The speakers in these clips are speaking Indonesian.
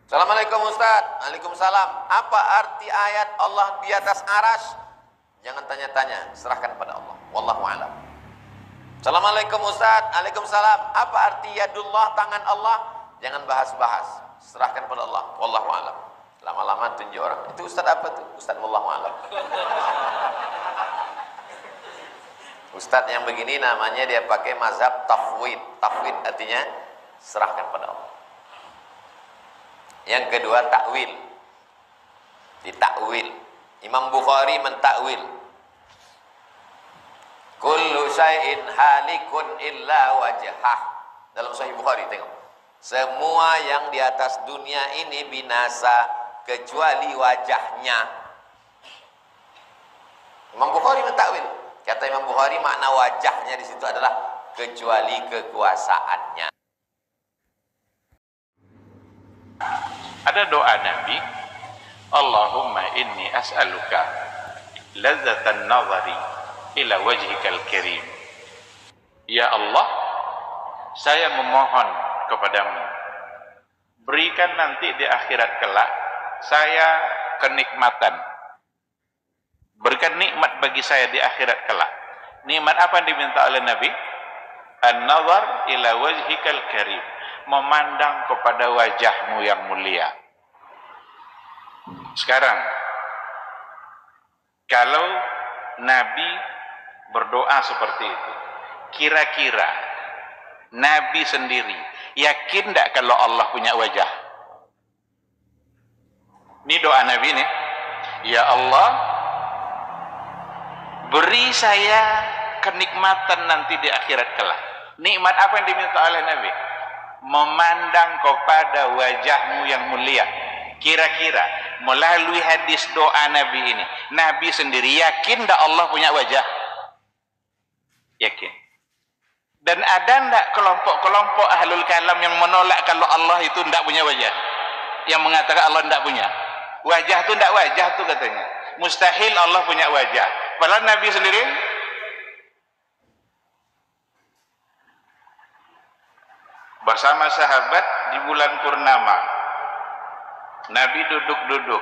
Assalamualaikum Ustaz. Waalaikumsalam. Apa arti ayat Allah di atas aras? Jangan tanya-tanya, serahkan pada Allah. Wallahu a'lam. Assalamualaikum Ustaz. Waalaikumsalam. Apa arti yadullah, tangan Allah? Jangan bahas-bahas, serahkan pada Allah. Wallahu a'lam. Lama-lama tunjuk orang, itu Ustaz apa tuh? Ustaz wallahu a'lam. Ustaz yang begini namanya dia pakai mazhab tafwid. Tafwid artinya serahkan pada Allah. Yang kedua takwil. Ditakwil. Imam Bukhari mentakwil. Kullu syai'in halikun illa wajhah. Dalam Sahih Bukhari tengok. Semua yang di atas dunia ini binasa kecuali wajahnya. Imam Bukhari mentakwil. Kata Imam Bukhari makna wajahnya di situ adalah kecuali kekuasaannya. Ada doa Nabi, Allahumma inni as'aluka lazzatan nazari ila wajhikal karim. Ya Allah, saya memohon kepadamu, berikan nanti di akhirat kelak saya kenikmatan, berikan nikmat bagi saya di akhirat kelak. Nikmat apa yang diminta oleh Nabi? An-nazar ila wajhikal karim, memandang kepada wajahmu yang mulia. Sekarang, kalau Nabi berdoa seperti itu, kira-kira Nabi sendiri yakin tidak kalau Allah punya wajah? Ini doa Nabi nih. Ya Allah, beri saya kenikmatan nanti di akhirat kelak. Nikmat apa yang diminta oleh Nabi? Memandang kepada wajahmu yang mulia. Kira-kira melalui hadis doa Nabi ini, Nabi sendiri yakin tak Allah punya wajah? Yakin. Dan ada tak kelompok-kelompok ahlul kalam yang menolak kalau Allah itu tidak punya wajah? Yang mengatakan Allah tidak punya wajah, itu tidak wajah tu katanya. Mustahil Allah punya wajah. Padahal Nabi sendiri bersama sahabat di bulan purnama. Nabi duduk-duduk.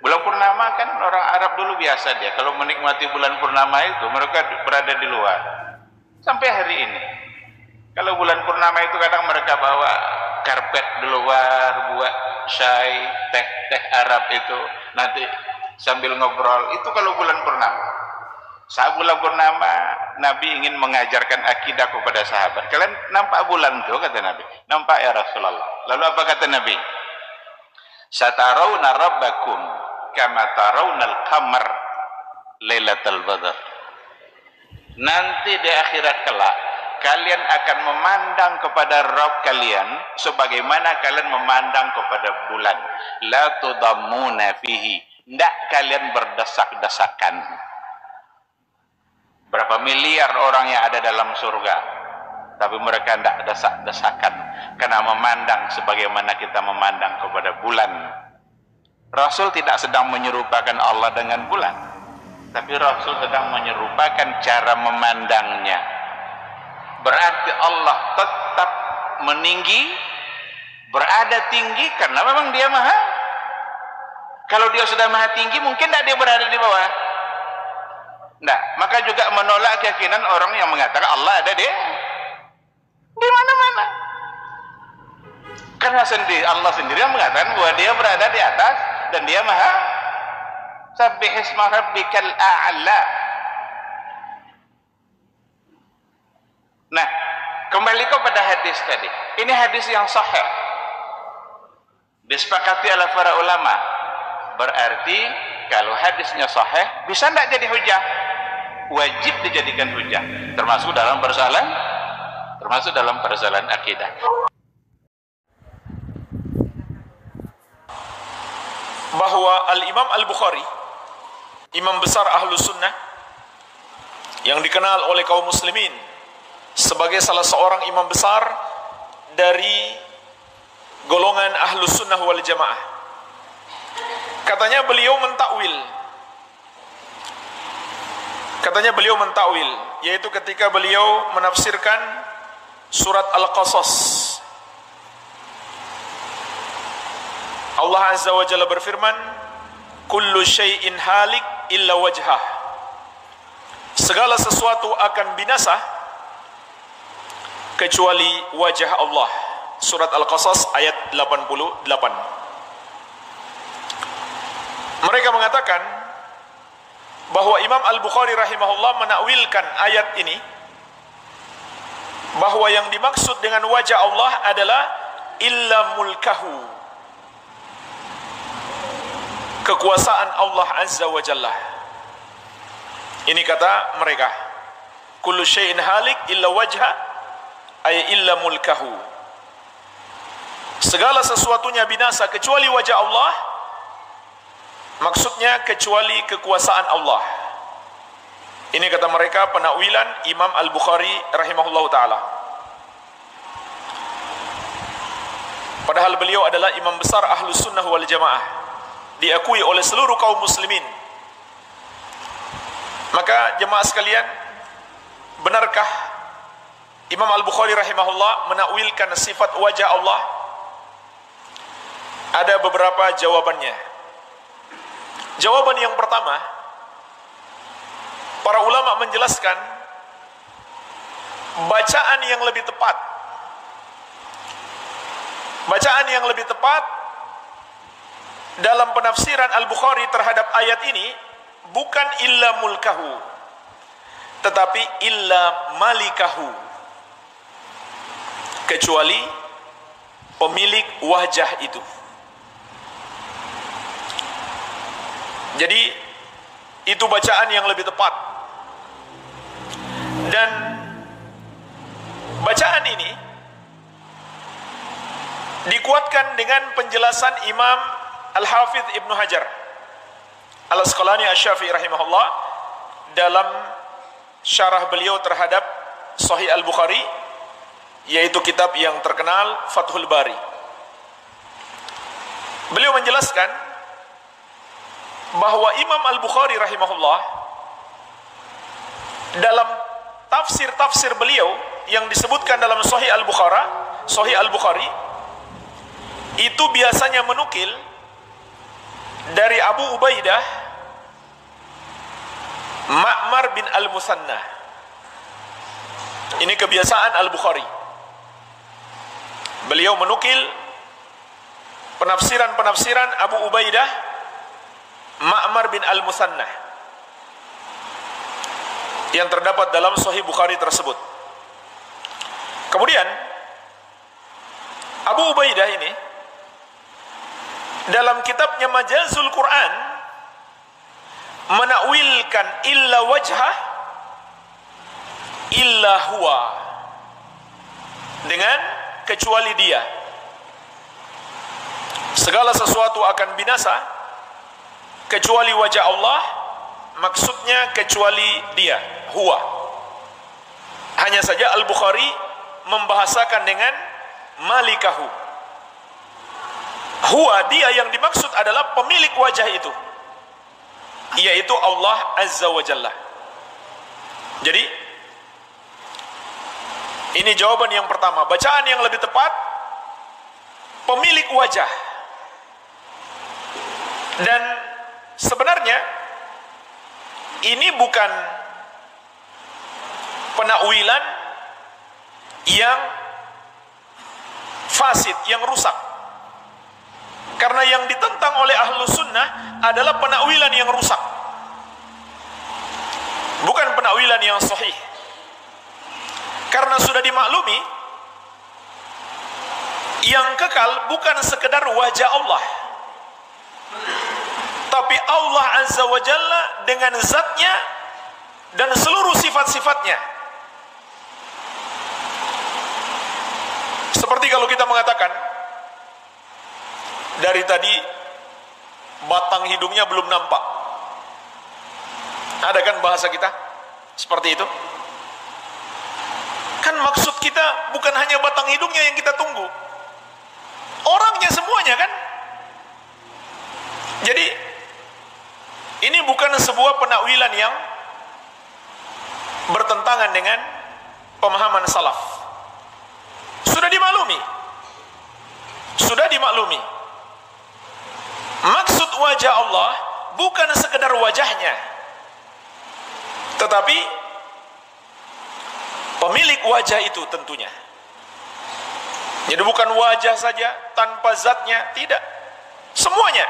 Bulan purnama kan orang Arab dulu biasa dia. Kalau menikmati bulan purnama itu mereka berada di luar. Sampai hari ini. Kalau bulan purnama itu kadang mereka bawa karpet di luar, buat syai, teh Arab itu. Nanti sambil ngobrol. Itu kalau bulan purnama. Saat bulan purnama, Nabi ingin mengajarkan akidah kepada sahabat. Kalian nampak bulan itu, kata Nabi. Nampak ya Rasulullah. Lalu apa kata Nabi? Satarawna rabbakum kama tarawnal qamar lailatal badr. Nanti di akhirat kelak kalian akan memandang kepada Rabb kalian sebagaimana kalian memandang kepada bulan. La tudammuna fihi. Tidak kalian berdesak-desakan. Berapa miliar orang yang ada dalam surga, tapi mereka tidak desak-desakan karena memandang sebagaimana kita memandang kepada bulan. Rasul tidak sedang menyerupakan Allah dengan bulan, tapi Rasul sedang menyerupakan cara memandangnya. Berarti Allah tetap meninggi, berada tinggi karena memang dia maha. Kalau dia sudah maha tinggi, mungkin tidak dia berada di bawah. Nah, maka juga menolak keyakinan orang yang mengatakan Allah ada di mana-mana. Karena Allah sendiri yang mengatakan bahwa dia berada di atas dan dia maha. Sabbihisma rabbikal a'la. Nah, kembali kepada hadis tadi. Ini hadis yang sahih. Disepakati oleh para ulama. Berarti kalau hadisnya sahih, bisa tidak jadi hujah? Wajib dijadikan hujah. Termasuk dalam persoalan akidah. Bahwa Al-Imam Al-Bukhari, imam besar Ahlus Sunnah, yang dikenal oleh kaum muslimin sebagai salah seorang imam besar dari golongan Ahlus Sunnah wal Jamaah, katanya beliau mentakwil, yaitu ketika beliau menafsirkan surat Al-Qasas. Allah Azza wa Jalla berfirman, kullu syai'in halik illa wajhah. Segala sesuatu akan binasa kecuali wajah Allah. Surat Al-Qasas ayat 88. Mereka mengatakan bahwa Imam Al-Bukhari rahimahullah menakwilkan ayat ini bahwa yang dimaksud dengan wajah Allah adalah illa mulkahu, kekuasaan Allah Azza wa Jalla. Ini kata mereka, kullu syai'in halik illa wajha ay illa mulkahu. Segala sesuatunya binasa kecuali wajah Allah, maksudnya kecuali kekuasaan Allah. Ini kata mereka penakwilan Imam Al-Bukhari rahimahullahu taala. Padahal beliau adalah imam besar Ahlus Sunnah wal Jamaah, diakui oleh seluruh kaum muslimin. Maka jemaah sekalian, benarkah Imam Al-Bukhari rahimahullah menakwilkan sifat wajah Allah? Ada beberapa jawabannya. Jawaban yang pertama, para ulama menjelaskan bacaan yang lebih tepat. Bacaan yang lebih tepat dalam penafsiran Al-Bukhari terhadap ayat ini bukan illa mulkahu, tetapi illa malikahu, kecuali pemilik wajah itu. Jadi itu bacaan yang lebih tepat. Dan bacaan ini dikuatkan dengan penjelasan Imam Al-Hafidh Ibnu Hajar Al-Asqalani Asy-Syafi'i rahimahullah dalam syarah beliau terhadap Sahih Al-Bukhari, yaitu kitab yang terkenal Fathul Bari. Beliau menjelaskan bahwa Imam Al-Bukhari rahimahullah dalam tafsir-tafsir beliau yang disebutkan dalam Sahih Al-Bukhari itu biasanya menukil dari Abu Ubaidah Ma'mar bin Al-Musanna. Ini kebiasaan Al-Bukhari. Beliau menukil penafsiran Abu Ubaidah Ma'mar bin Al-Musanna yang terdapat dalam Sahih Bukhari tersebut. Kemudian Abu Ubaidah ini dalam kitabnya Majazul Quran menakwilkan illa wajhah illa huwa, dengan kecuali dia. Segala sesuatu akan binasa kecuali wajah Allah, maksudnya kecuali dia, huwa. Hanya saja Al-Bukhari membahasakan dengan malikahu. Huwa, dia yang dimaksud adalah pemilik wajah itu, yaitu Allah Azza wa Jalla. Jadi ini jawaban yang pertama. Bacaan yang lebih tepat, pemilik wajah. Dan sebenarnya ini bukan penakwilan yang fasid, yang rusak. Karena yang ditentang oleh Ahlus Sunnah adalah penakwilan yang rusak, bukan penakwilan yang sahih. Karena sudah dimaklumi, yang kekal bukan sekedar wajah Allah, tapi Allah Azza wa Jalla dengan zatnya dan seluruh sifat-sifatnya. Seperti kalau kita mengatakan, dari tadi batang hidungnya belum nampak. Ada kan bahasa kita seperti itu? Kan maksud kita bukan hanya batang hidungnya yang kita tunggu, orangnya semuanya kan. Jadi ini bukan sebuah penakwilan yang bertentangan dengan pemahaman salaf. Sudah dimaklumi Maksud wajah Allah bukan sekedar wajahnya, tetapi pemilik wajah itu tentunya. Jadi bukan wajah saja tanpa zatnya, tidak. Semuanya.